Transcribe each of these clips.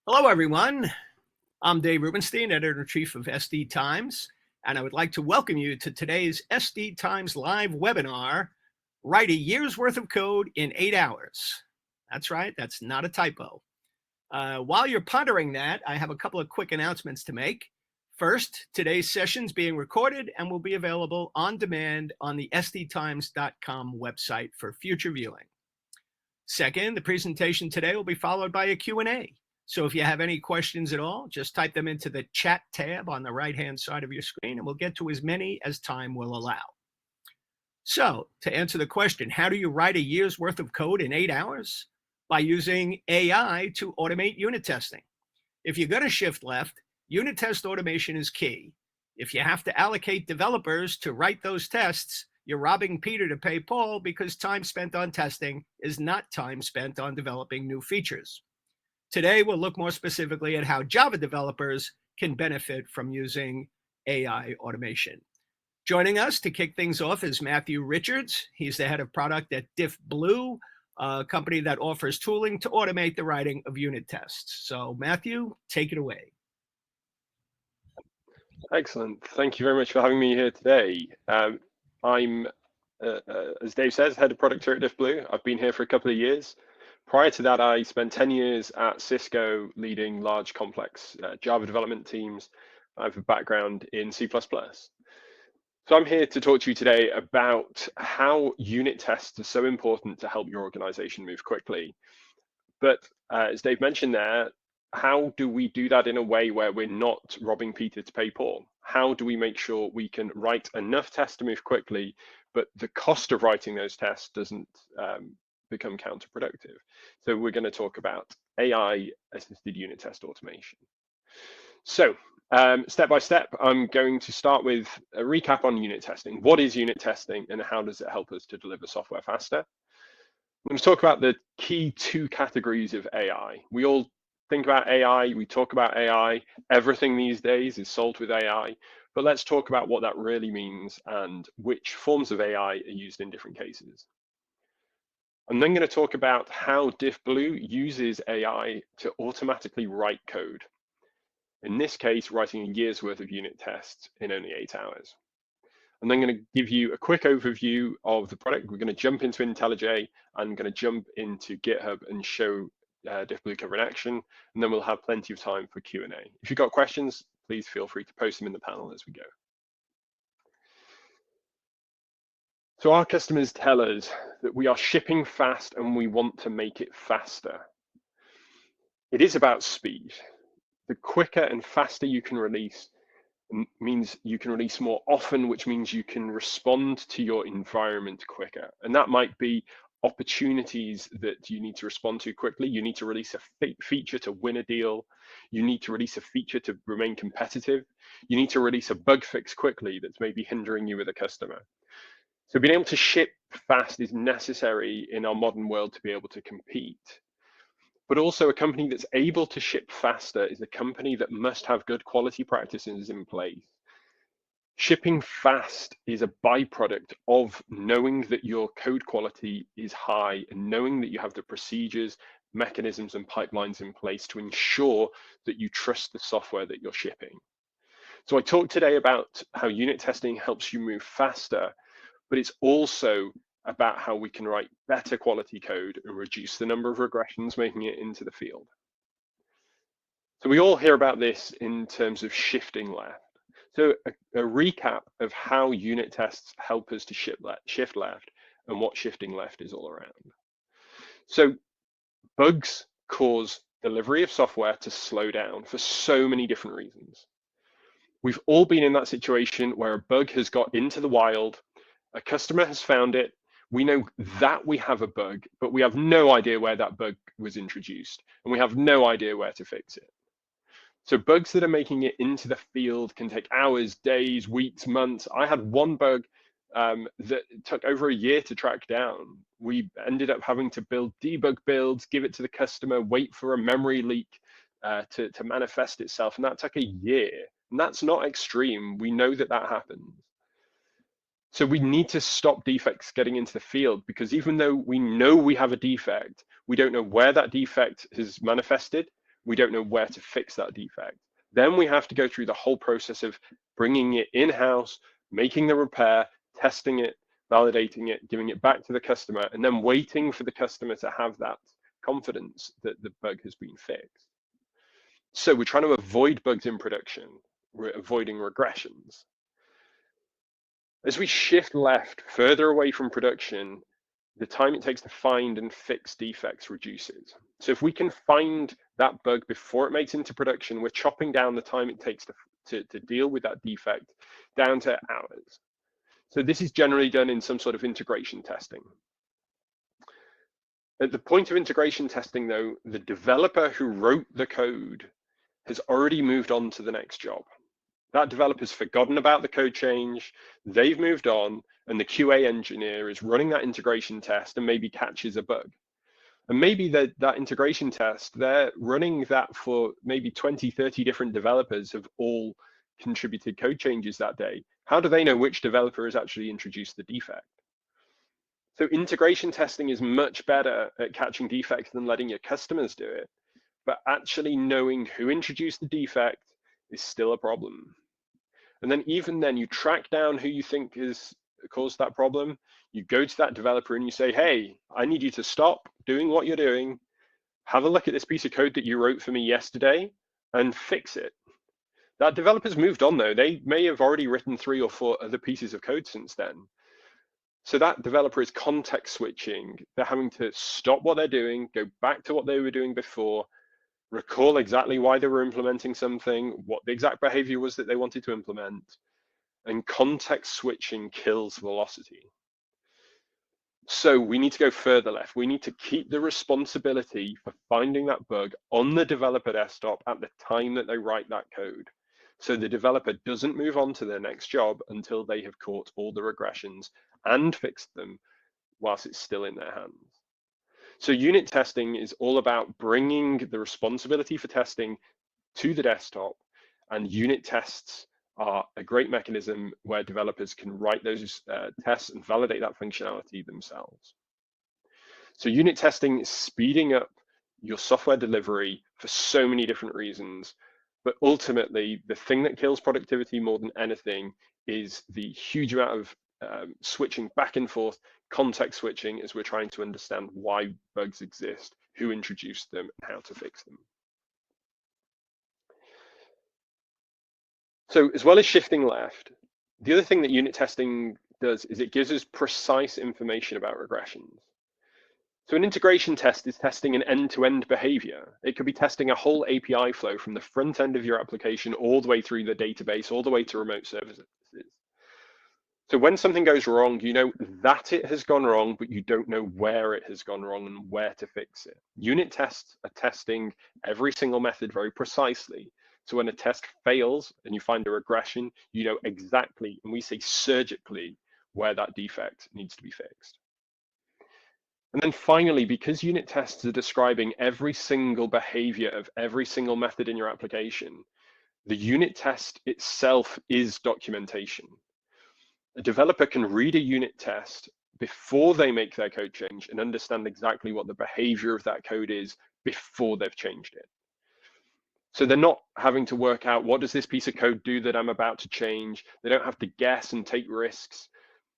Hello, everyone. I'm Dave Rubenstein, Editor-in-Chief of SD Times, and I would like to welcome you to today's SD Times live webinar, Write a Year's Worth of Code in 8 Hours. That's right, that's not a typo. While you're pondering that, I have a couple of quick announcements to make. First, today's session is being recorded and will be available on demand on the sdtimes.com website for future viewing. Second, the presentation today will be followed by a Q&A. So if you have any questions at all, just type them into the chat tab on the right-hand side of your screen, and we'll get to as many as time will allow. So to answer the question, how do you write a year's worth of code in 8 hours? By using AI to automate unit testing. If you're going to shift left, unit test automation is key. If you have to allocate developers to write those tests, you're robbing Peter to pay Paul, because time spent on testing is not time spent on developing new features. Today, we'll look more specifically at how Java developers can benefit from using AI automation. Joining us to kick things off is Matthew Richards. He's the head of product at Diffblue, a company that offers tooling to automate the writing of unit tests. So Matthew, take it away. Excellent. Thank you very much for having me here today. I'm, as Dave says, head of product here at Diffblue. I've been here for a couple of years. Prior to that, I spent 10 years at Cisco leading large, complex Java development teams. I have a background in C++. So I'm here to talk to you today about how unit tests are so important to help your organization move quickly. But as Dave mentioned there, how do we do that in a way where we're not robbing Peter to pay Paul? How do we make sure we can write enough tests to move quickly, but the cost of writing those tests doesn't become counterproductive? So we're going to talk about AI-assisted unit test automation. So step by step, I'm going to start with a recap on unit testing. What is unit testing and how does it help us to deliver software faster? I'm going to talk about the key two categories of AI. We all think about AI, we talk about AI, everything these days is solved with AI, but let's talk about what that really means and which forms of AI are used in different cases. I'm then going to talk about how Diffblue uses AI to automatically write code. In this case, writing a year's worth of unit tests in only 8 hours. I'm then going to give you a quick overview of the product. We're going to jump into IntelliJ. I'm going to jump into GitHub and show Diffblue cover in action, and then we'll have plenty of time for Q&A. If you've got questions, please feel free to post them in the panel as we go. So our customers tell us that we are shipping fast and we want to make it faster. It is about speed. The quicker and faster you can release means you can release more often, which means you can respond to your environment quicker. And that might be opportunities that you need to respond to quickly. You need to release a feature to win a deal. You need to release a feature to remain competitive. You need to release a bug fix quickly that's maybe hindering you with a customer. So being able to ship fast is necessary in our modern world to be able to compete. But also a company that's able to ship faster is a company that must have good quality practices in place. Shipping fast is a byproduct of knowing that your code quality is high and knowing that you have the procedures, mechanisms, and pipelines in place to ensure that you trust the software that you're shipping. So I talked today about how unit testing helps you move faster, but it's also about how we can write better quality code and reduce the number of regressions making it into the field. So we all hear about this in terms of shifting left. So a recap of how unit tests help us to shift left and what shifting left is all around. So bugs cause delivery of software to slow down for so many different reasons. We've all been in that situation where a bug has got into the wild, a customer has found it, we know that we have a bug, but we have no idea where that bug was introduced, and we have no idea where to fix it. So bugs that are making it into the field can take hours, days, weeks, months. I had one bug that took over a year to track down. We ended up having to build debug builds, give it to the customer, wait for a memory leak to manifest itself, and that took a year. And that's not extreme. We know that that happens. So we need to stop defects getting into the field, because even though we know we have a defect, we don't know where that defect has manifested. we don't know where to fix that defect. Then we have to go through the whole process of bringing it in-house, making the repair, testing it, validating it, giving it back to the customer, and then waiting for the customer to have that confidence that the bug has been fixed. So we're trying to avoid bugs in production. We're avoiding regressions. As we shift left, further away from production, the time it takes to find and fix defects reduces. So if we can find that bug before it makes into production, we're chopping down the time it takes to deal with that defect down to hours. So this is generally done in some sort of integration testing. At the point of integration testing, though, the developer who wrote the code has already moved on to the next job. That developer's forgotten about the code change, they've moved on, and the QA engineer is running that integration test and maybe catches a bug. And maybe that integration test, they're running that for maybe 20, 30 different developers have all contributed code changes that day. How do they know which developer has actually introduced the defect? So integration testing is much better at catching defects than letting your customers do it. But actually knowing who introduced the defect is still a problem. And then even then, you track down who you think has caused that problem. You go to that developer and you say, hey, I need you to stop doing what you're doing, have a look at this piece of code that you wrote for me yesterday and fix it. That developer's moved on though. They may have already written 3 or 4 other pieces of code since then. So that developer is context switching. They're having to stop what they're doing, go back to what they were doing before, recall exactly why they were implementing something, what the exact behavior was that they wanted to implement, and context switching kills velocity. So we need to go further left. We need to keep the responsibility for finding that bug on the developer desktop at the time that they write that code. So the developer doesn't move on to their next job until they have caught all the regressions and fixed them whilst it's still in their hands. So unit testing is all about bringing the responsibility for testing to the desktop, and unit tests are a great mechanism where developers can write those tests and validate that functionality themselves. So unit testing is speeding up your software delivery for so many different reasons, but ultimately the thing that kills productivity more than anything is the huge amount of switching back and forth, context switching, as we're trying to understand why bugs exist, who introduced them, and how to fix them. So as well as shifting left, the other thing that unit testing does is it gives us precise information about regressions. So an integration test is testing an end-to-end behavior. It could be testing a whole API flow from the front end of your application all the way through the database, all the way to remote services. So when something goes wrong, you know that it has gone wrong, but you don't know where it has gone wrong and where to fix it. Unit tests are testing every single method very precisely. So when a test fails and you find a regression, you know exactly, and we say surgically, where that defect needs to be fixed. And then finally, because unit tests are describing every single behavior of every single method in your application, the unit test itself is documentation. A developer can read a unit test before they make their code change and understand exactly what the behavior of that code is before they've changed it. So they're not having to work out, what does this piece of code do that I'm about to change? They don't have to guess and take risks.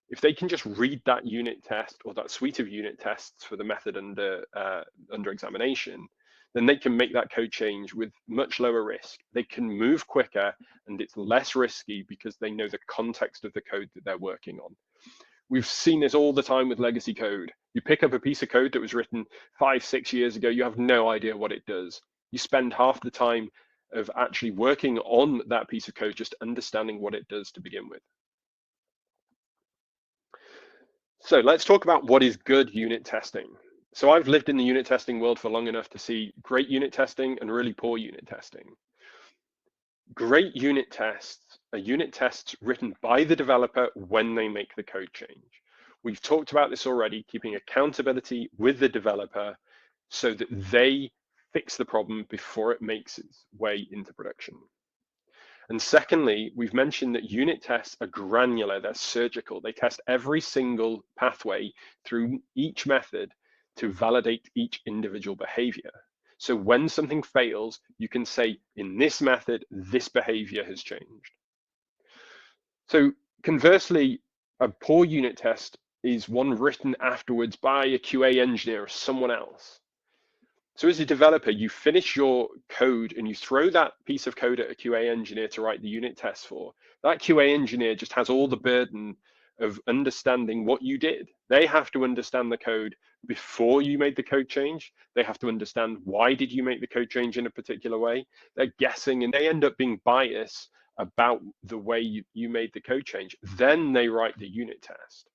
If they can just read that unit test or that suite of unit tests for the method under examination, then they can make that code change with much lower risk. They can move quicker and it's less risky because they know the context of the code that they're working on. We've seen this all the time with legacy code. You pick up a piece of code that was written 5, 6 years ago, you have no idea what it does. You spend half the time of actually working on that piece of code just understanding what it does to begin with. So let's talk about what is good unit testing. So I've lived in the unit testing world for long enough to see great unit testing and really poor unit testing. Great unit tests are unit tests written by the developer when they make the code change. We've talked about this already, keeping accountability with the developer so that they fix the problem before it makes its way into production. And secondly, we've mentioned that unit tests are granular, they're surgical. They test every single pathway through each method to validate each individual behavior. So when something fails, you can say, in this method, this behavior has changed. So conversely, a poor unit test is one written afterwards by a QA engineer or someone else. So as a developer, you finish your code and you throw that piece of code at a QA engineer to write the unit tests for. That QA engineer just has all the burden of understanding what you did. They have to understand the code before you made the code change. They have to understand why did you make the code change in a particular way. They're guessing and they end up being biased about the way you made the code change. Then they write the unit test.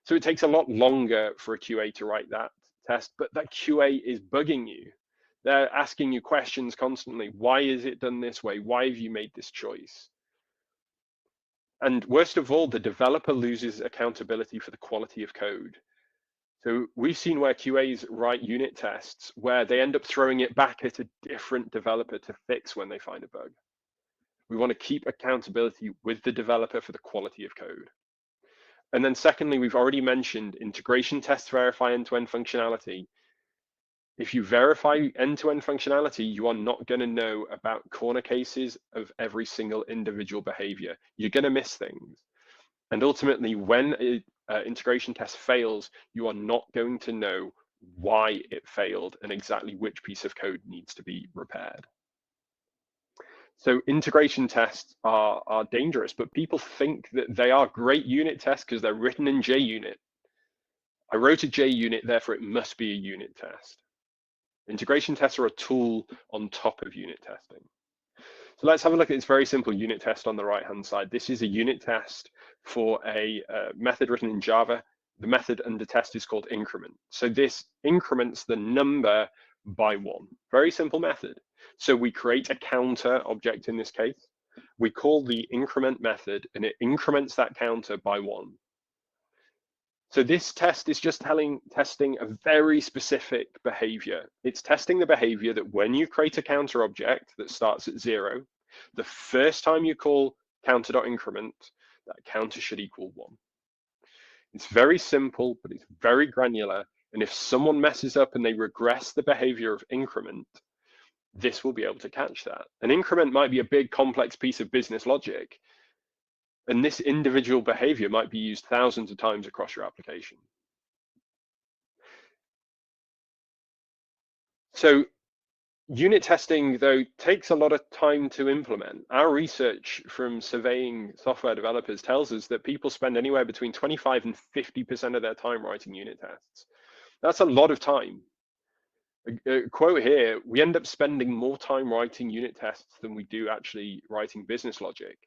So it takes a lot longer for a QA to write that test, but that QA is bugging you. They're asking you questions constantly. Why is it done this way? Why have you made this choice? And worst of all, the developer loses accountability for the quality of code. So we've seen where QAs write unit tests where they end up throwing it back at a different developer to fix when they find a bug. We want to keep accountability with the developer for the quality of code. And then secondly, we've already mentioned integration tests verify end-to-end functionality. If you verify end-to-end functionality, you are not going to know about corner cases of every single individual behavior. You're going to miss things. And ultimately, when an integration test fails, you are not going to know why it failed and exactly which piece of code needs to be repaired. So integration tests are dangerous, but people think that they are great unit tests because they're written in JUnit. I wrote a JUnit, therefore it must be a unit test. Integration tests are a tool on top of unit testing. So let's have a look at this very simple unit test on the right-hand side. This is a unit test for a method written in Java. The method under test is called increment. So this increments the number by 1. Very simple method. So we create a counter object in this case. We call the increment method and it increments that counter by 1. So this test is just testing a very specific behavior. It's testing the behavior that when you create a counter object that starts at 0, the first time you call counter.increment, that counter should equal 1. It's very simple, but it's very granular. And if someone messes up and they regress the behavior of increment, this will be able to catch that. An increment might be a big complex piece of business logic, and this individual behavior might be used thousands of times across your application. So unit testing, though, takes a lot of time to implement. Our research from surveying software developers tells us that people spend anywhere between 25 and 50% of their time writing unit tests. That's a lot of time. A quote here, we end up spending more time writing unit tests than we do actually writing business logic.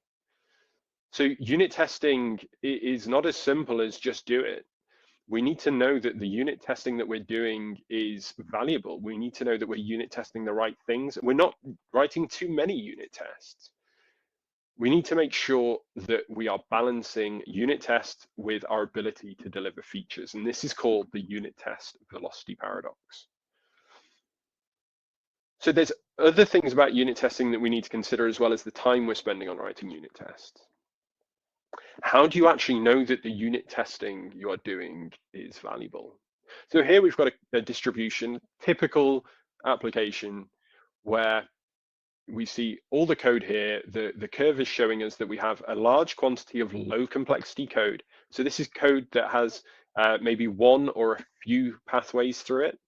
So unit testing is not as simple as just do it. We need to know that the unit testing that we're doing is valuable. We need to know that we're unit testing the right things. We're not writing too many unit tests. We need to make sure that we are balancing unit tests with our ability to deliver features. And this is called the unit test velocity paradox. So there's other things about unit testing that we need to consider as well as the time we're spending on writing unit tests. How do you actually know that the unit testing you are doing is valuable? So here we've got a distribution, typical application where we see all the code here. The curve is showing us that we have a large quantity of low complexity code. So this is code that has maybe one or a few pathways through it.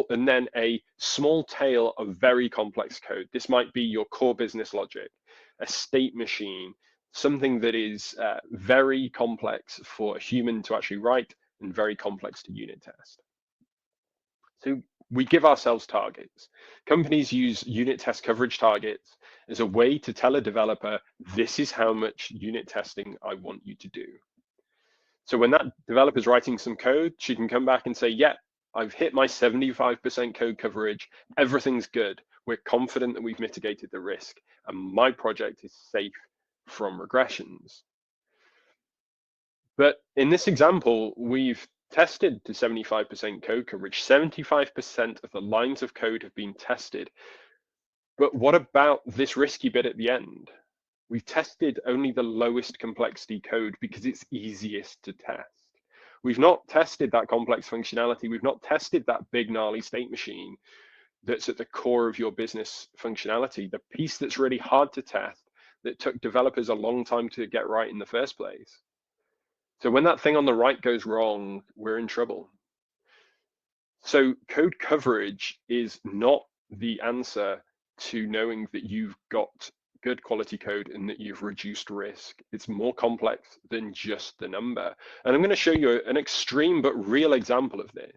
And then a small tail of very complex code. This might be your core business logic, a state machine, something that is very complex for a human to actually write and very complex to unit test. So we give ourselves targets. Companies use unit test coverage targets as a way to tell a developer, this is how much unit testing I want you to do. So when that developer is writing some code, she can come back and say, yeah, I've hit my 75% code coverage. Everything's good. We're confident that we've mitigated the risk and my project is safe from regressions. But in this example, we've tested to 75% code coverage. 75% of the lines of code have been tested. But what about this risky bit at the end? We've tested only the lowest complexity code because it's easiest to test. We've not tested that complex functionality. We've not tested that big gnarly state machine that's at the core of your business functionality, the piece that's really hard to test, that took developers a long time to get right in the first place. So when that thing on the right goes wrong, we're in trouble. So code coverage is not the answer to knowing that you've got good quality code and that you've reduced risk. It's more complex than just the number. And I'm going to show you an extreme but real example of this.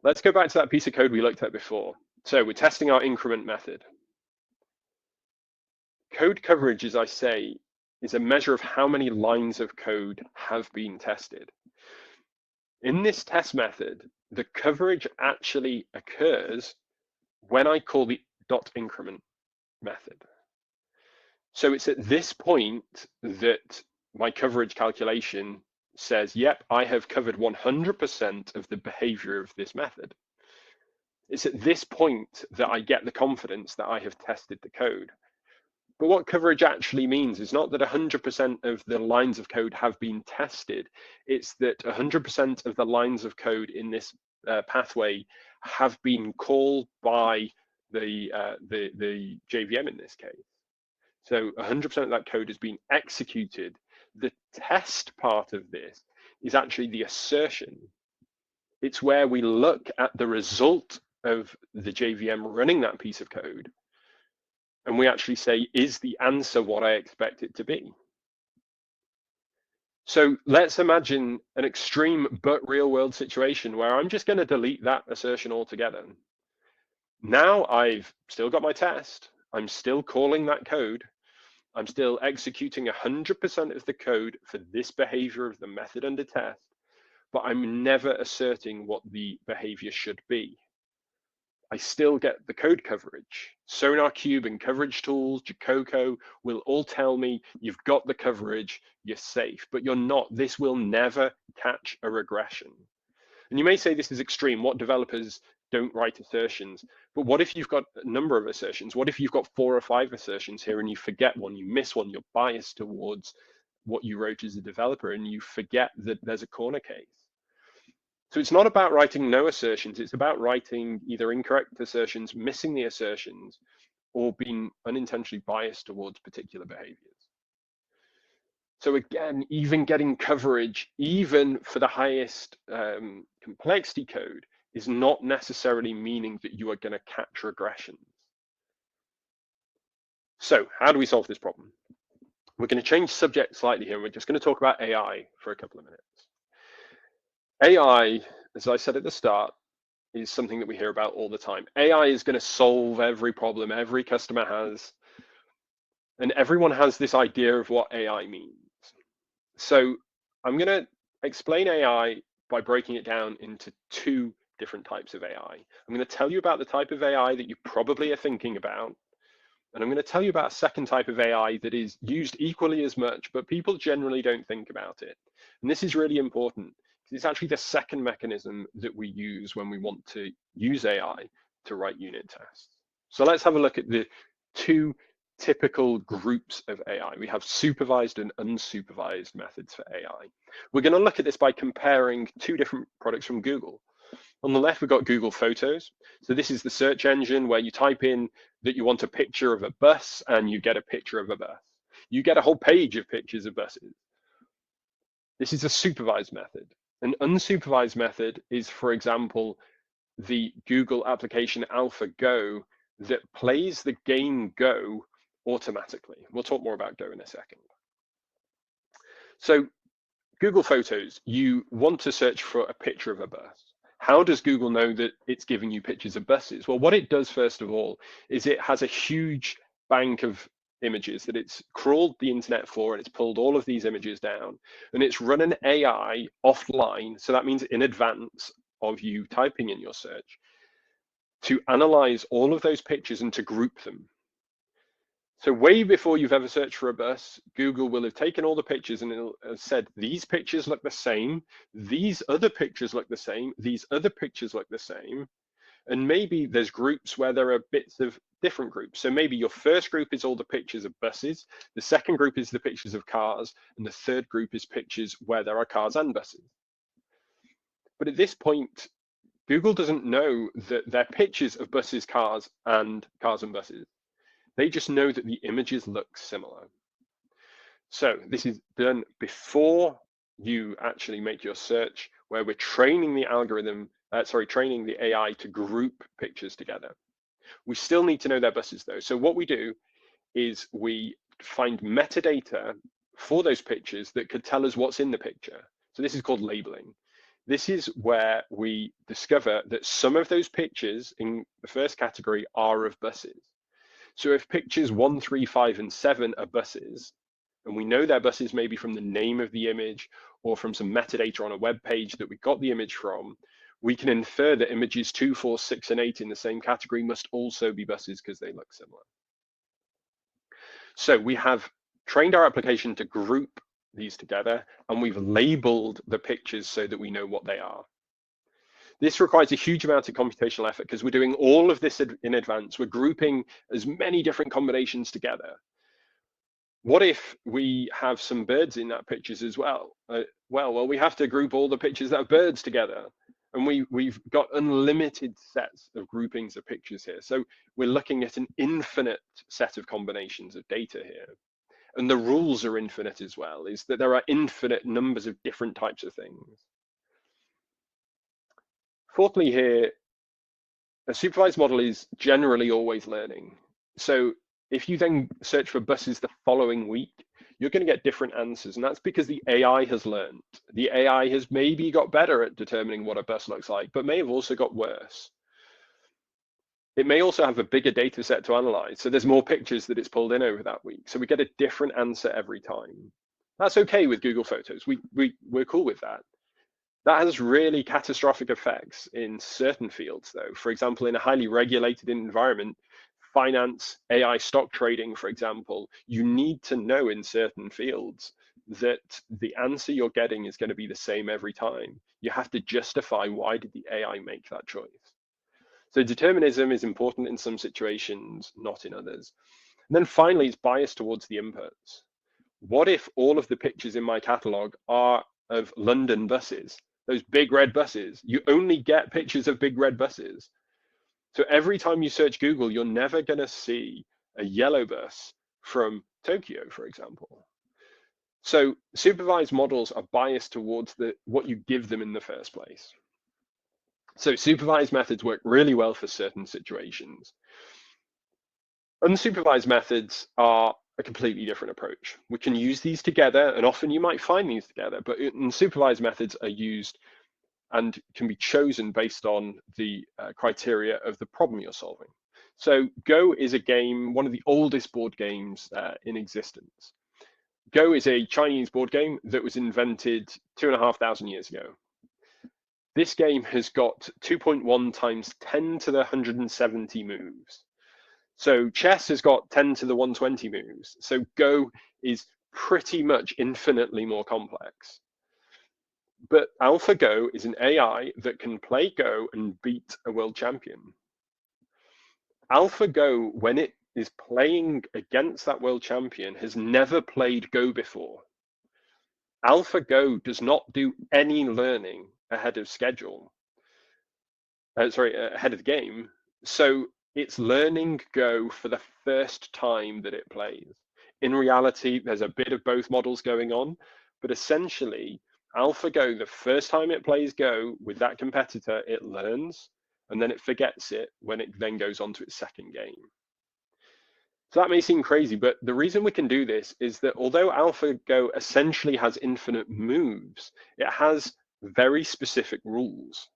Let's go back to that piece of code we looked at before. So we're testing our increment method. Code coverage, as I say, is a measure of how many lines of code have been tested. In this test method, the coverage actually occurs when I call the .increment method. So it's at this point that my coverage calculation says, yep, I have covered 100% of the behavior of this method. It's at this point that I get the confidence that I have tested the code. But what coverage actually means is not that 100% of the lines of code have been tested. It's that 100% of the lines of code in this pathway have been called by the JVM in this case. So 100% of that code has been executed. The test part of this is actually the assertion. It's where we look at the result of the JVM running that piece of code, and we actually say, is the answer what I expect it to be? So let's imagine an extreme but real world situation where I'm just going to delete that assertion altogether. Now I've still got my test. I'm still calling that code. I'm still executing 100% of the code for this behavior of the method under test, but I'm never asserting what the behavior should be. I still get the code coverage. SonarQube and coverage tools, Jacoco will all tell me you've got the coverage, you're safe, but you're not. This will never catch a regression. And you may say this is extreme. What developers don't write assertions? But what if you've got a number of assertions? What if you've got 4 or 5 assertions here and you forget one, you miss one, you're biased towards what you wrote as a developer and you forget that there's a corner case? So it's not about writing no assertions, it's about writing either incorrect assertions, missing the assertions, or being unintentionally biased towards particular behaviors. So again, even getting coverage, even for the highest complexity code, is not necessarily meaning that you are going to catch regressions. So how do we solve this problem? We're going to change subject slightly here. We're just going to talk about AI for a couple of minutes. AI, as I said at the start, is something that we hear about all the time. AI is going to solve every problem every customer has. And everyone has this idea of what AI means. So I'm going to explain AI by breaking it down into 2 different types of AI. I'm going to tell you about the type of AI that you probably are thinking about. And I'm going to tell you about a second type of AI that is used equally as much, but people generally don't think about it. And this is really important. It's actually the second mechanism that we use when we want to use AI to write unit tests. So let's have a look at the 2 typical groups of AI. We have supervised and unsupervised methods for AI. We're going to look at this by comparing 2 different products from Google. On the left, we've got Google Photos. So this is the search engine where you type in that you want a picture of a bus and you get a picture of a bus. You get a whole page of pictures of buses. This is a supervised method. An unsupervised method is, for example, the Google application AlphaGo that plays the game Go automatically. We'll talk more about Go in a second. So Google Photos, you want to search for a picture of a bus. How does Google know that it's giving you pictures of buses? Well, what it does, first of all, is it has a huge bank of images that it's crawled the internet for, and it's pulled all of these images down, and it's run an AI offline. So that means in advance of you typing in your search, to analyze all of those pictures and to group them. So way before you've ever searched for a bus, Google will have taken all the pictures and it'll have said, these pictures look the same, these other pictures look the same, these other pictures look the same. And maybe there's groups where there are bits of different groups. So maybe your first group is all the pictures of buses, the second group is the pictures of cars, and the third group is pictures where there are cars and buses. But at this point, Google doesn't know that they're pictures of buses, cars and buses. They just know that the images look similar. So this is done before you actually make your search, where we're training the algorithm, training the AI to group pictures together. We still need to know their buses though. So what we do is we find metadata for those pictures that could tell us what's in the picture. So this is called labeling. This is where we discover that some of those pictures in the first category are of buses. So if pictures 1, 3, 5, and 7 are buses, and we know they're buses maybe from the name of the image or from some metadata on a web page that we got the image from, we can infer that images 2, 4, 6, and 8 in the same category must also be buses because they look similar. So we have trained our application to group these together, and we've labeled the pictures so that we know what they are. This requires a huge amount of computational effort because we're doing all of this in advance. We're grouping as many different combinations together. What if we have some birds in that pictures as well? Well, we have to group all the pictures that have birds together. And we've got unlimited sets of groupings of pictures here. So we're looking at an infinite set of combinations of data here. And the rules are infinite as well, is that there are infinite numbers of different types of things. Fourthly here, a supervised model is generally always learning. So if you then search for buses the following week, you're going to get different answers. And that's because the AI has learned. The AI has maybe got better at determining what a bus looks like, but may have also got worse. It may also have a bigger data set to analyze. So there's more pictures that it's pulled in over that week. So we get a different answer every time. That's okay with Google Photos. We're cool with that. That has really catastrophic effects in certain fields, though. For example, in a highly regulated environment, finance, AI stock trading, for example, you need to know in certain fields that the answer you're getting is going to be the same every time. You have to justify why did the AI make that choice. So determinism is important in some situations, not in others. And then finally, it's biased towards the inputs. What if all of the pictures in my catalog are of London buses? Those big red buses. You only get pictures of big red buses. So every time you search Google, you're never going to see a yellow bus from Tokyo, for example. So supervised models are biased towards what you give them in the first place. So supervised methods work really well for certain situations. Unsupervised methods are a completely different approach. We can use these together, and often you might find these together, but unsupervised methods are used and can be chosen based on the criteria of the problem you're solving. So Go is a game, one of the oldest board games in existence. Go is a Chinese board game that was invented 2,500 years ago. This game has got 2.1 times 10 to the 170 moves. So chess has got 10 to the 120 moves. So Go is pretty much infinitely more complex. But AlphaGo is an AI that can play Go and beat a world champion. AlphaGo, when it is playing against that world champion, has never played Go before. AlphaGo does not do any learning ahead of schedule. Ahead of the game. So it's learning Go for the first time that it plays. In reality, there's a bit of both models going on, but essentially, AlphaGo, the first time it plays Go with that competitor, it learns, and then it forgets it when it then goes on to its second game. So that may seem crazy, but the reason we can do this is that although AlphaGo essentially has infinite moves, it has very specific rules.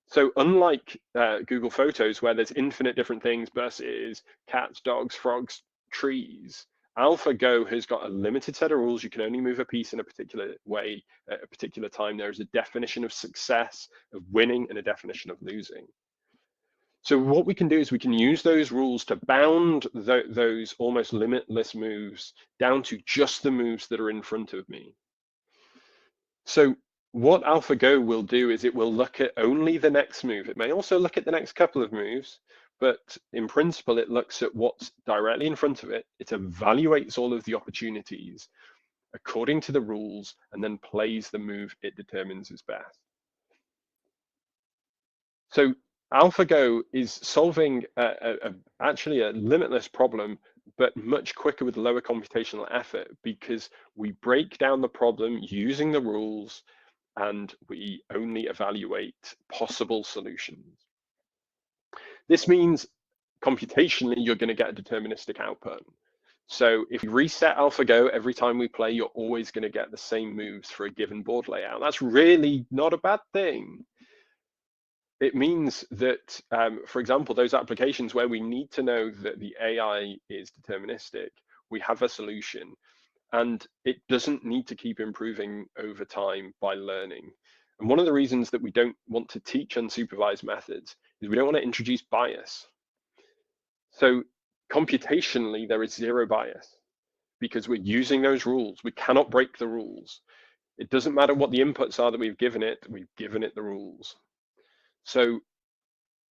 So unlike Google Photos, where there's infinite different things, buses, cats, dogs, frogs, trees, AlphaGo has got a limited set of rules. You can only move a piece in a particular way at a particular time. There is a definition of success, of winning, and a definition of losing. So what we can do is we can use those rules to bound those almost limitless moves down to just the moves that are in front of me. So what AlphaGo will do is it will look at only the next move. It may also look at the next couple of moves, but in principle, it looks at what's directly in front of it. It evaluates all of the opportunities according to the rules and then plays the move it determines is best. So AlphaGo is solving actually a limitless problem, but much quicker with lower computational effort, because we break down the problem using the rules and we only evaluate possible solutions. This means computationally, you're going to get a deterministic output. So if you reset AlphaGo every time we play, you're always going to get the same moves for a given board layout. That's really not a bad thing. It means that, for example, those applications where we need to know that the AI is deterministic, we have a solution, and it doesn't need to keep improving over time by learning. And one of the reasons that we don't want to teach unsupervised methods is we don't want to introduce bias. So computationally, there is zero bias because we're using those rules. We cannot break the rules. It doesn't matter what the inputs are that we've given it the rules. So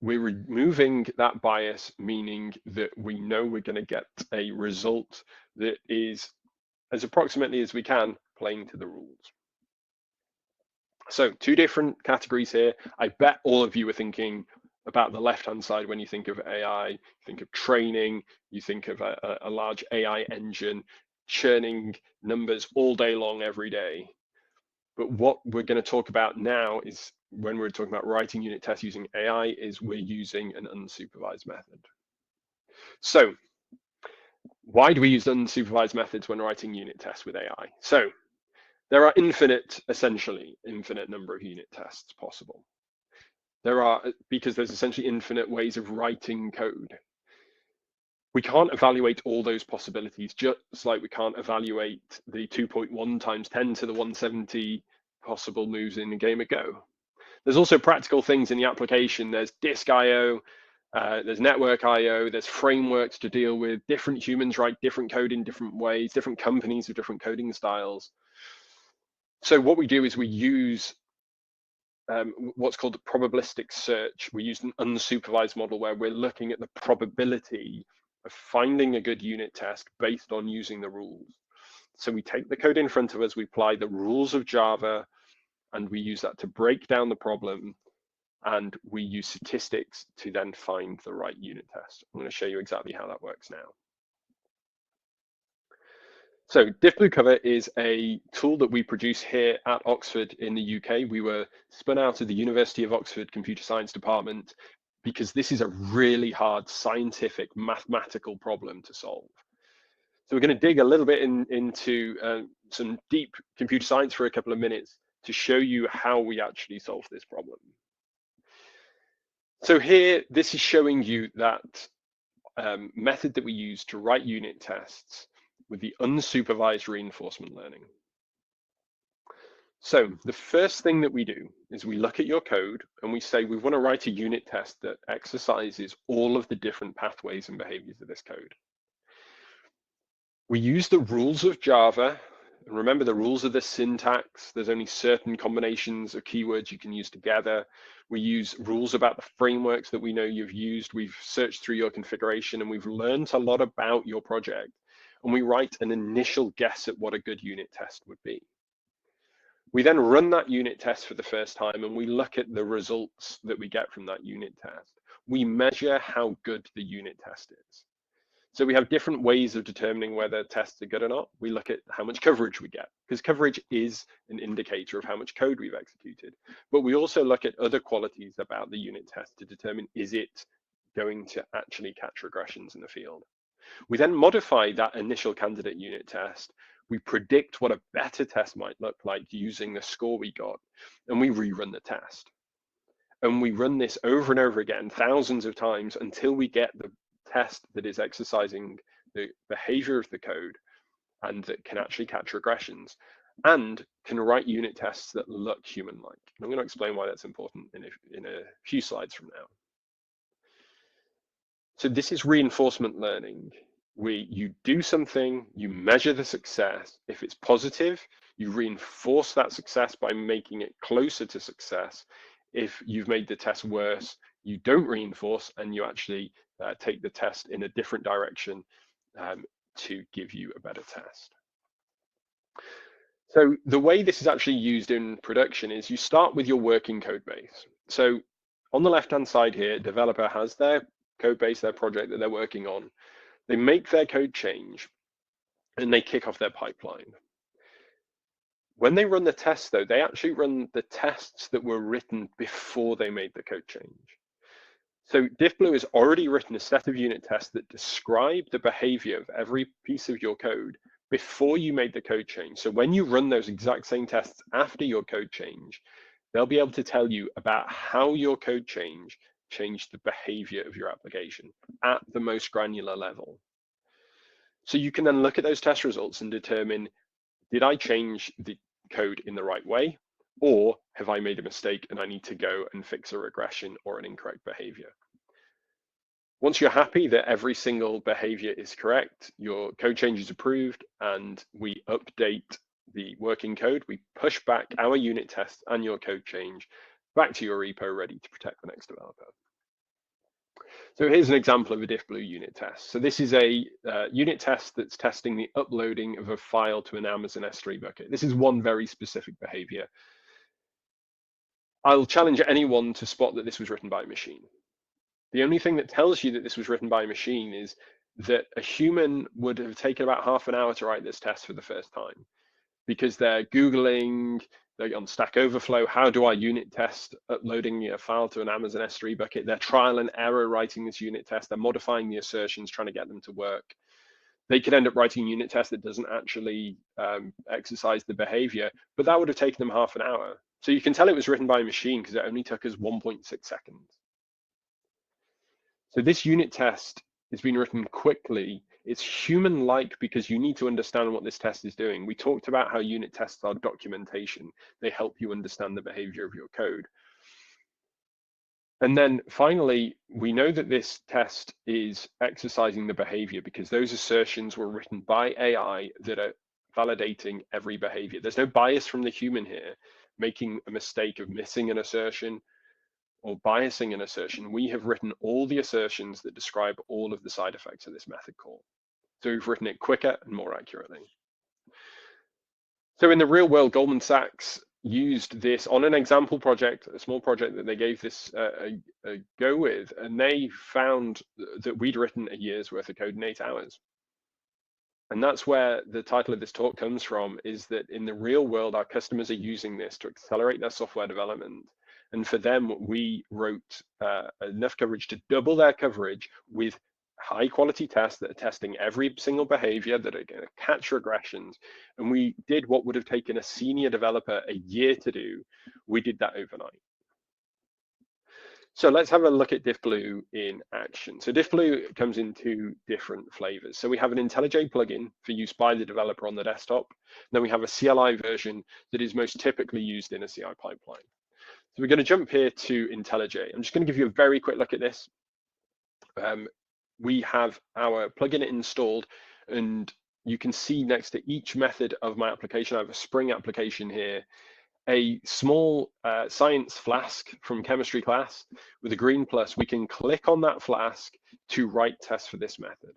we're removing that bias, meaning that we know we're going to get a result that is, as approximately as we can, playing to the rules. So 2 different categories here. I bet all of you are thinking about the left-hand side when you think of AI. You think of training, you think of a large AI engine churning numbers all day long, every day. But what we're going to talk about now is, when we're talking about writing unit tests using AI, is we're using an unsupervised method. So why do we use unsupervised methods when writing unit tests with AI? So there are essentially infinite number of unit tests possible. Because there's essentially infinite ways of writing code. We can't evaluate all those possibilities, just like we can't evaluate the 2.1 times 10 to the 170 possible moves in a game of Go. There's also practical things in the application. There's disk I/O, there's network I/O, there's frameworks to deal with. Different humans write different code in different ways, different companies with different coding styles. So what we do is we use what's called a probabilistic search. We use an unsupervised model where we're looking at the probability of finding a good unit test based on using the rules. So we take the code in front of us, we apply the rules of Java, and we use that to break down the problem, and we use statistics to then find the right unit test. I'm going to show you exactly how that works now. So Diffblue Cover is a tool that we produce here at Oxford in the UK. We were spun out of the University of Oxford Computer Science Department because this is a really hard scientific mathematical problem to solve. So we're going to dig a little bit into some deep computer science for a couple of minutes to show you how we actually solve this problem. So here, this is showing you that method that we use to write unit tests with the unsupervised reinforcement learning. So the first thing that we do is we look at your code and we say we want to write a unit test that exercises all of the different pathways and behaviors of this code. We use the rules of Java. And remember, the rules are the syntax. There's only certain combinations of keywords you can use together. We use rules about the frameworks that we know you've used. We've searched through your configuration and we've learned a lot about your project. And we write an initial guess at what a good unit test would be. We then run that unit test for the first time and we look at the results that we get from that unit test. We measure how good the unit test is. So we have different ways of determining whether tests are good or not. We look at how much coverage we get, because coverage is an indicator of how much code we've executed. But we also look at other qualities about the unit test to determine, is it going to actually catch regressions in the field? We then modify that initial candidate unit test. We predict what a better test might look like using the score we got, and we rerun the test. And we run this over and over again, thousands of times, until we get the test that is exercising the behavior of the code and that can actually catch regressions and can write unit tests that look human-like. I'm going to explain why that's important in a few slides from now. So this is reinforcement learning. You do something, you measure the success. If it's positive, you reinforce that success by making it closer to success. If you've made the test worse, you don't reinforce and you actually take the test in a different direction to give you a better test. So the way this is actually used in production is you start with your working code base. So on the left-hand side here, developer has their code base, their project that they're working on. They make their code change and they kick off their pipeline. When they run the tests, though, they actually run the tests that were written before they made the code change. So Diffblue has already written a set of unit tests that describe the behavior of every piece of your code before you made the code change. So when you run those exact same tests after your code change, they'll be able to tell you about how your code change changed the behavior of your application at the most granular level. So you can then look at those test results and determine, did I change the code in the right way? Or have I made a mistake and I need to go and fix a regression or an incorrect behavior? Once you're happy that every single behavior is correct, your code change is approved, and we update the working code, we push back our unit tests and your code change back to your repo ready to protect the next developer. So here's an example of a Diffblue unit test. So this is a unit test that's testing the uploading of a file to an Amazon S3 bucket. This is one very specific behavior. I'll challenge anyone to spot that this was written by a machine. The only thing that tells you that this was written by a machine is that a human would have taken about half an hour to write this test for the first time, because they're Googling, they're on Stack Overflow, how do I unit test uploading a file to an Amazon S3 bucket? They're trial and error writing this unit test. They're modifying the assertions, trying to get them to work. They could end up writing a unit test that doesn't actually exercise the behavior, but that would have taken them half an hour. So you can tell it was written by a machine because it only took us 1.6 seconds. So this unit test has been written quickly. It's human-like because you need to understand what this test is doing. We talked about how unit tests are documentation. They help you understand the behavior of your code. And then finally, we know that this test is exercising the behavior because those assertions were written by AI that are validating every behavior. There's no bias from the human here, making a mistake of missing an assertion or biasing an assertion. We have written all the assertions that describe all of the side effects of this method call. So we've written it quicker and more accurately. So in the real world, Goldman Sachs used this on an example project, a small project that they gave this a go with, and they found that we'd written a year's worth of code in 8 hours. And that's where the title of this talk comes from, is that in the real world, our customers are using this to accelerate their software development. And for them, we wrote enough coverage to double their coverage with high quality tests that are testing every single behavior, that are going to catch regressions. And we did what would have taken a senior developer a year to do. We did that overnight. So let's have a look at Diffblue in action. So Diffblue comes in 2 different flavors. So we have an IntelliJ plugin for use by the developer on the desktop. Then we have a CLI version that is most typically used in a CI pipeline. So we're going to jump here to IntelliJ. I'm just going to give you a very quick look at this. We have our plugin installed, and you can see next to each method of my application, I have a Spring application here, a small science flask from chemistry class with a green plus. We can click on that flask to write tests for this method.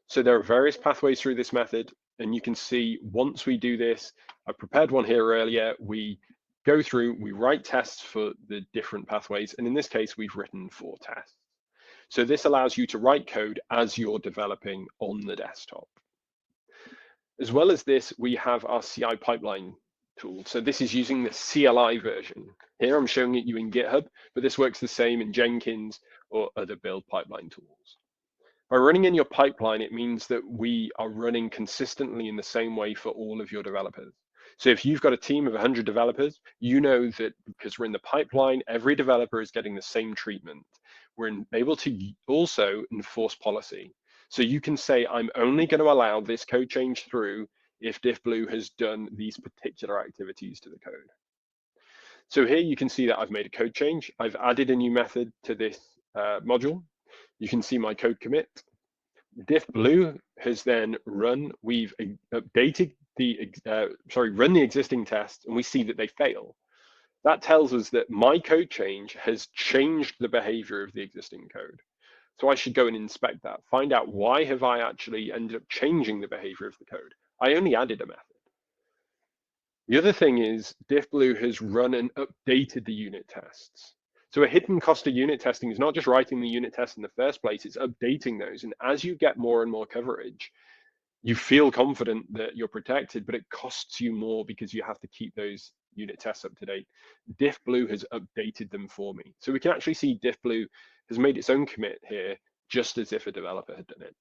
So there are various pathways through this method, and you can see once we do this, I prepared one here earlier, we go through, we write tests for the different pathways, and in this case, we've written 4 tests. So this allows you to write code as you're developing on the desktop. As well as this, we have our CI pipeline tool. So this is using the CLI version. Here I'm showing it you in GitHub, but this works the same in Jenkins or other build pipeline tools. By running in your pipeline, it means that we are running consistently in the same way for all of your developers. So if you've got a team of 100 developers, you know that because we're in the pipeline, every developer is getting the same treatment. We're able to also enforce policy. So you can say, I'm only going to allow this code change through if Diffblue has done these particular activities to the code. So here you can see that I've made a code change. I've added a new method to this module. You can see my code commit. Diffblue has then run, we've updated the, run the existing test, and we see that they fail. That tells us that my code change has changed the behavior of the existing code. So I should go and inspect that, find out why have I actually ended up changing the behavior of the code. I only added a method. The other thing is Diffblue has run and updated the unit tests. So a hidden cost of unit testing is not just writing the unit test in the first place, it's updating those. And as you get more and more coverage, you feel confident that you're protected, but it costs you more because you have to keep those unit tests up to date. Diffblue has updated them for me. So we can actually see Diffblue has made its own commit here, just as if a developer had done it.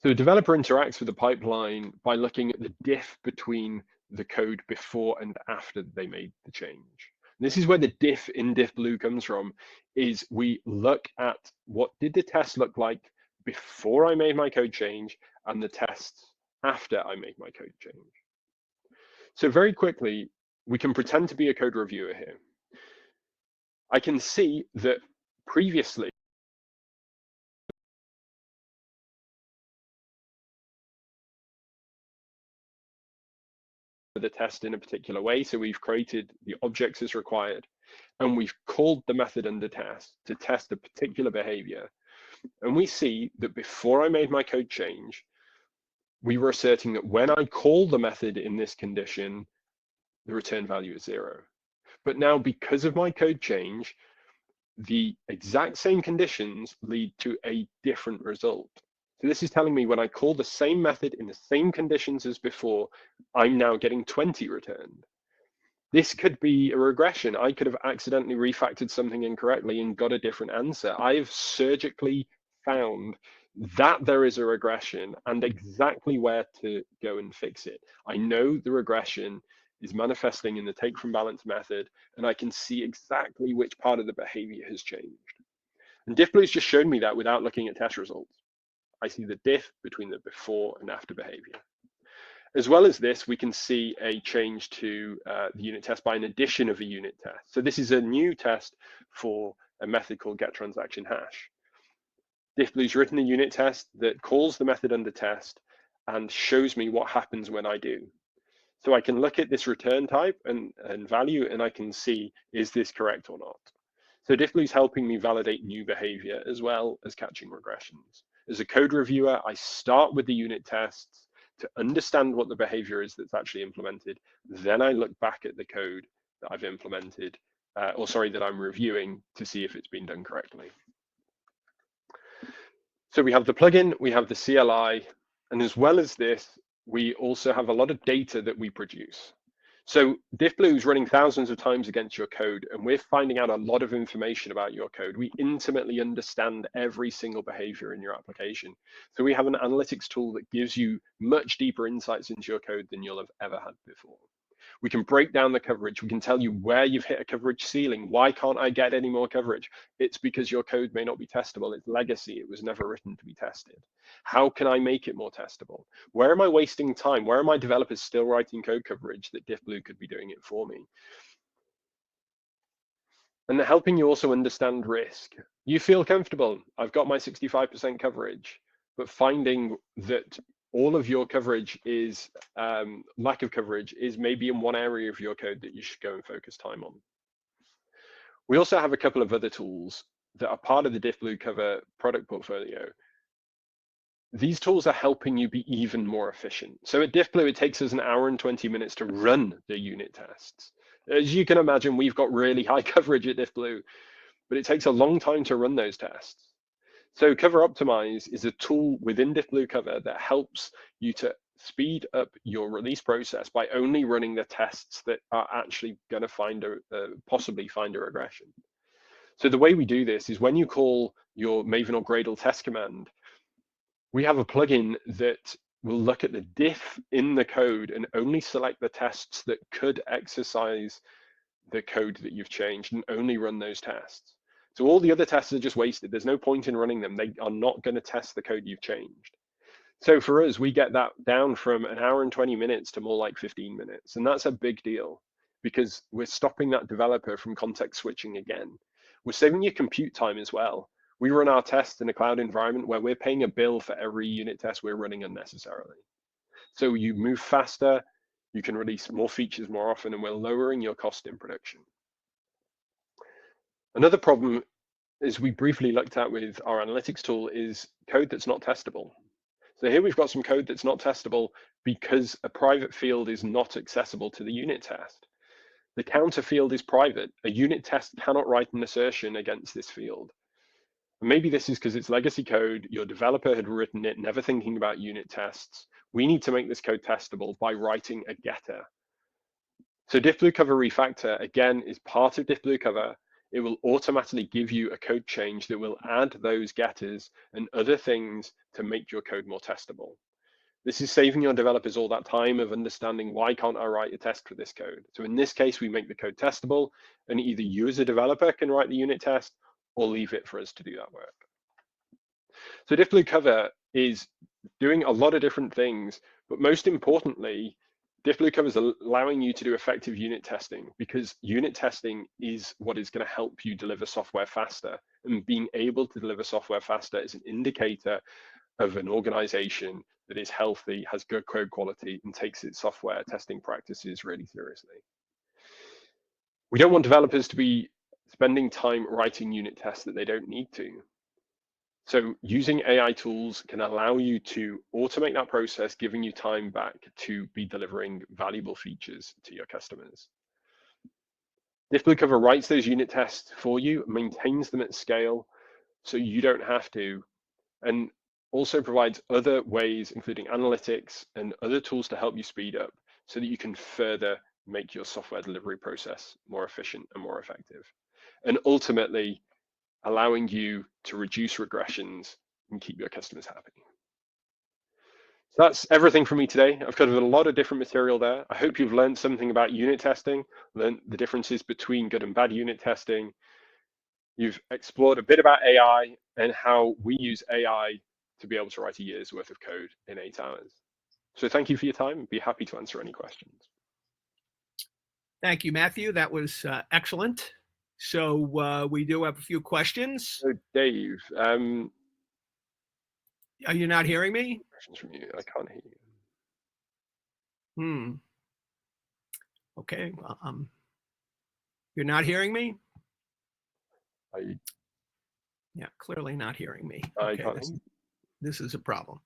So a developer interacts with the pipeline by looking at the diff between the code before and after they made the change. This is where the diff in Diffblue comes from, is we look at what did the test look like before I made my code change and the tests after I made my code change. So very quickly, we can pretend to be a code reviewer here. I can see that previously, the test in a particular way. So we've created the objects as required, and we've called the method under test to test a particular behavior. And we see that before I made my code change, we were asserting that when I call the method in this condition, the return value is 0. But now, because of my code change, the exact same conditions lead to a different result. So this is telling me when I call the same method in the same conditions as before, I'm now getting 20 returned. This could be a regression. I could have accidentally refactored something incorrectly and got a different answer. I've surgically found that there is a regression and exactly where to go and fix it. I know the regression is manifesting in the take from balance method, and I can see exactly which part of the behavior has changed. And Diffblue's just shown me that without looking at test results. I see the diff between the before and after behavior. As well as this, we can see a change to the unit test by an addition of a unit test. So this is a new test for a method called getTransactionHash. Diffblue's written a unit test that calls the method under test and shows me what happens when I do. So I can look at this return type and value, and I can see, is this correct or not? So Diffblue's helping me validate new behavior as well as catching regressions. As a code reviewer, I start with the unit tests to understand what the behavior is that's actually implemented. Then I look back at the code that I've implemented, that I'm reviewing to see if it's been done correctly. So we have the plugin, we have the CLI, and as well as this, we also have a lot of data that we produce. So Diffblue is running thousands of times against your code, and we're finding out a lot of information about your code. We intimately understand every single behavior in your application. So we have an analytics tool that gives you much deeper insights into your code than you'll have ever had before. We can break down the coverage. We can tell you where you've hit a coverage ceiling. Why can't I get any more coverage? It's because your code may not be testable. It's legacy. It was never written to be tested. How can I make it more testable? Where am I wasting time? Where are my developers still writing code coverage that Diffblue could be doing it for me? And they're helping you also understand risk. You feel comfortable. I've got my 65% coverage, but finding that all of your coverage is lack of coverage is maybe in one area of your code that you should go and focus time on. We also have a couple of other tools that are part of the Diffblue cover product portfolio. These tools are helping you be even more efficient. So at Diffblue, it takes us an hour and 20 minutes to run the unit tests. As you can imagine, we've got really high coverage at Diffblue, but it takes a long time to run those tests. So Cover Optimize is a tool within Diffblue Cover that helps you to speed up your release process by only running the tests that are actually going to possibly find a regression. So the way we do this is when you call your Maven or Gradle test command, we have a plugin that will look at the diff in the code and only select the tests that could exercise the code that you've changed and only run those tests. So all the other tests are just wasted. There's no point in running them. They are not going to test the code you've changed. So for us, we get that down from an hour and 20 minutes to more like 15 minutes. And that's a big deal because we're stopping that developer from context switching again. We're saving you compute time as well. We run our tests in a cloud environment where we're paying a bill for every unit test we're running unnecessarily. So you move faster, you can release more features more often, and we're lowering your cost in production. Another problem, as we briefly looked at with our analytics tool, is code that's not testable. So here we've got some code that's not testable because a private field is not accessible to the unit test. The counter field is private. A unit test cannot write an assertion against this field. Maybe this is because it's legacy code, your developer had written it, never thinking about unit tests. We need to make this code testable by writing a getter. So Diffblue cover refactor, again, is part of Diffblue cover. It will automatically give you a code change that will add those getters and other things to make your code more testable. This is saving your developers all that time of understanding, why can't I write a test for this code? So in this case, we make the code testable, and either you as a developer can write the unit test or leave it for us to do that work. So Diffblue cover is doing a lot of different things, but most importantly, Diffblue cover is allowing you to do effective unit testing, because unit testing is what is going to help you deliver software faster. And being able to deliver software faster is an indicator of an organization that is healthy, has good code quality, and takes its software testing practices really seriously. We don't want developers to be spending time writing unit tests that they don't need to. So using AI tools can allow you to automate that process, giving you time back to be delivering valuable features to your customers. Diffblue cover writes those unit tests for you, maintains them at scale, so you don't have to, and also provides other ways, including analytics and other tools to help you speed up so that you can further make your software delivery process more efficient and more effective. And ultimately, allowing you to reduce regressions and keep your customers happy. So that's everything from me today. I've covered a lot of different material there. I hope you've learned something about unit testing, learned the differences between good and bad unit testing. You've explored a bit about AI and how we use AI to be able to write a year's worth of code in 8 hours. So thank you for your time. I'd be happy to answer any questions. Thank you, Matthew. That was excellent. So we do have a few questions. So Dave, are you not hearing me? Questions from you. I can't hear Hmm. you. Okay. You're not hearing me? Yeah, clearly not hearing me. I can't hear you. This is a problem.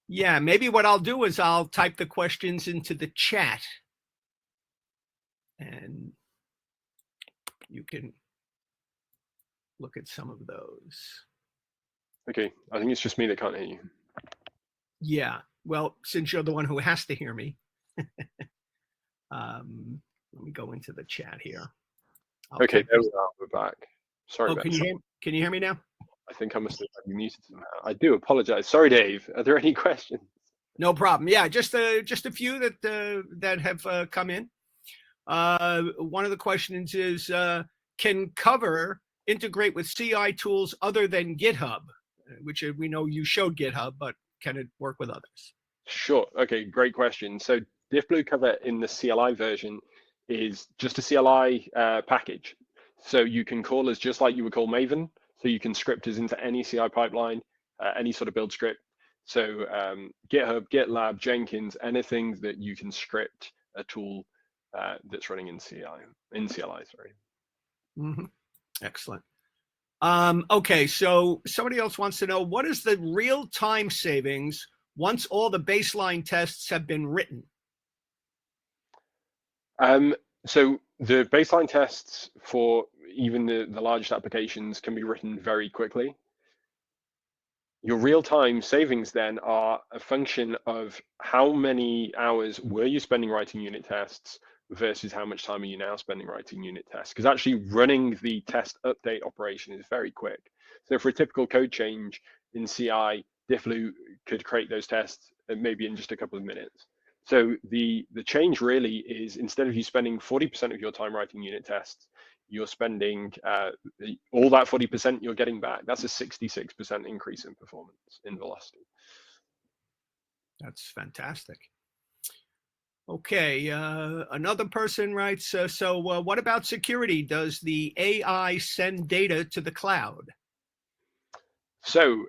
Yeah, maybe what I'll do is I'll type the questions into the chat, and you can look at some of those. Okay, I think it's just me that can't hear you. Yeah, well, since you're the one who has to hear me, let me go into the chat here. Okay, there we are. We're back. Sorry about that. Can you hear me now? I think I must have had you muted somehow. I do apologize. Sorry, Dave. Are there any questions? No problem. Yeah, just a few that have come in. One of the questions is, can Cover integrate with CI tools other than GitHub? Which we know you showed GitHub, but can it work with others? Sure. Okay, great question. So Diffblue Cover in the CLI version is just a CLI package. So you can call us just like you would call Maven. So you can script us into any CI pipeline, any sort of build script. So GitHub, GitLab, Jenkins, anything that you can script a tool that's running in CLI. Sorry. Mm-hmm. Excellent. Okay, so somebody else wants to know, what is the real-time savings once all the baseline tests have been written? So the baseline tests for even the largest applications can be written very quickly. Your real-time savings then are a function of how many hours were you spending writing unit tests versus how much time are you now spending writing unit tests? Because actually running the test update operation is very quick. So for a typical code change in CI, Diffblue could create those tests maybe in just a couple of minutes. So the change really is, instead of you spending 40% of your time writing unit tests, you're spending all that 40% you're getting back. That's a 66% increase in performance, in velocity. That's fantastic. Okay, another person writes, so what about security? Does the AI send data to the cloud? So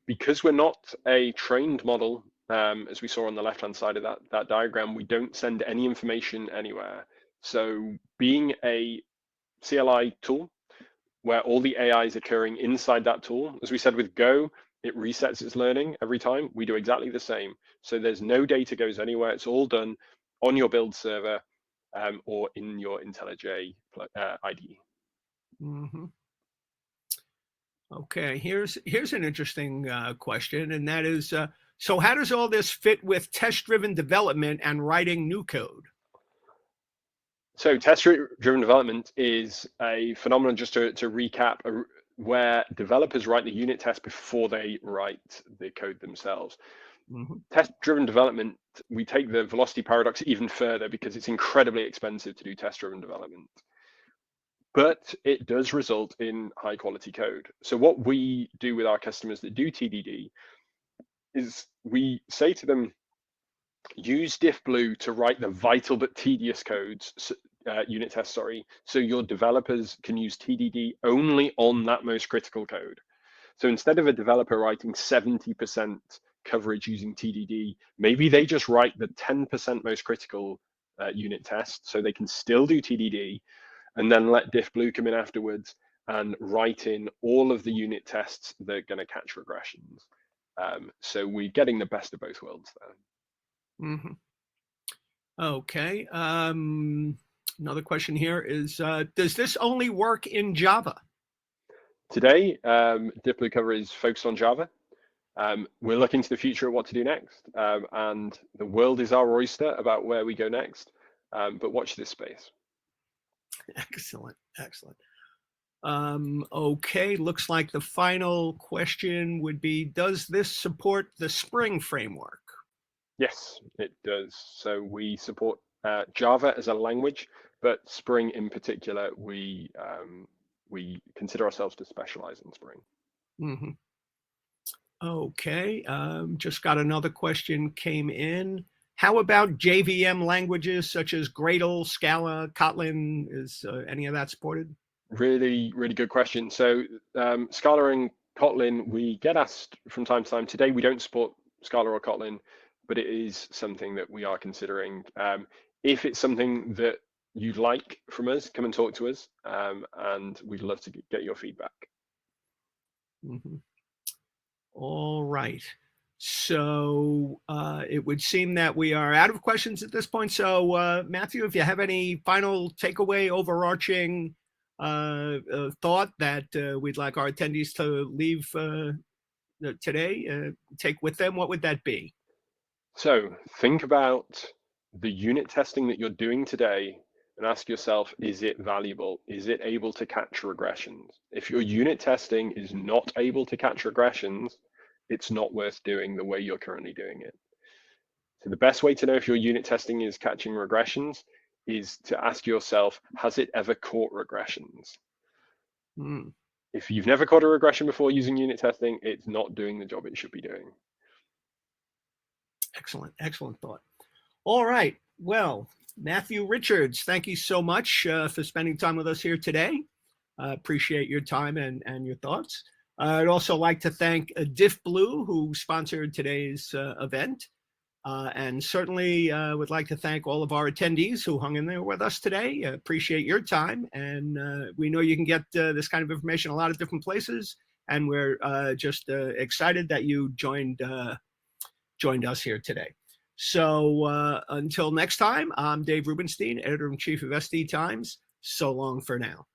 because we're not a trained model, as we saw on the left-hand side of that diagram, we don't send any information anywhere. So being a CLI tool where all the AI is occurring inside that tool, as we said with Go, it resets its learning every time. We do exactly the same. So there's no data goes anywhere. It's all done on your build server or in your IntelliJ IDE. Mm-hmm. Okay, here's an interesting question, and that is, so how does all this fit with test-driven development and writing new code? So test-driven development is a phenomenon, just to recap, where developers write the unit test before they write the code themselves. Mm-hmm. Test-driven development, we take the velocity paradox even further because it's incredibly expensive to do test-driven development. But it does result in high quality code. So what we do with our customers that do TDD is we say to them, use Diffblue to write the vital but tedious codes, unit tests, sorry, so your developers can use TDD only on that most critical code. So instead of a developer writing 70% coverage using TDD, maybe they just write the 10% most critical unit test so they can still do TDD, and then let Diffblue come in afterwards and write in all of the unit tests that are going to catch regressions. So we're getting the best of both worlds there. Mm-hmm. Okay. Another question here is, does this only work in Java? Today, Diffblue cover is focused on Java. We're looking to the future of what to do next. And the world is our oyster about where we go next. But watch this space. Excellent. Excellent. Okay, looks like the final question would be, does this support the Spring framework? Yes, it does. So we support Java as a language, but Spring in particular, we consider ourselves to specialize in Spring. Mm-hmm. Okay, just got another question came in. How about JVM languages such as Gradle, Scala, Kotlin? Is any of that supported? Really, really good question. So Scala and Kotlin, we get asked from time to time. Today, we don't support Scala or Kotlin, but it is something that we are considering. If it's something that you'd like from us, come and talk to us, and we'd love to get your feedback. Mm-hmm. All right. So it would seem that we are out of questions at this point. So Matthew, if you have any final takeaway, overarching thought that we'd like our attendees to leave today, take with them, what would that be? So think about the unit testing that you're doing today and ask yourself, is it valuable? Is it able to catch regressions? If your unit testing is not able to catch regressions, it's not worth doing the way you're currently doing it. So the best way to know if your unit testing is catching regressions is to ask yourself, has it ever caught regressions? Mm. If you've never caught a regression before using unit testing, it's not doing the job it should be doing. Excellent, excellent thought. All right. Well, Matthew Richards, thank you so much for spending time with us here today. Appreciate your time and your thoughts. I'd also like to thank Diffblue, who sponsored today's event. And certainly would like to thank all of our attendees who hung in there with us today. Appreciate your time. And we know you can get this kind of information a lot of different places. And we're just excited that you joined us here today. So until next time, I'm Dave Rubenstein, editor-in-chief of SD Times. So long for now.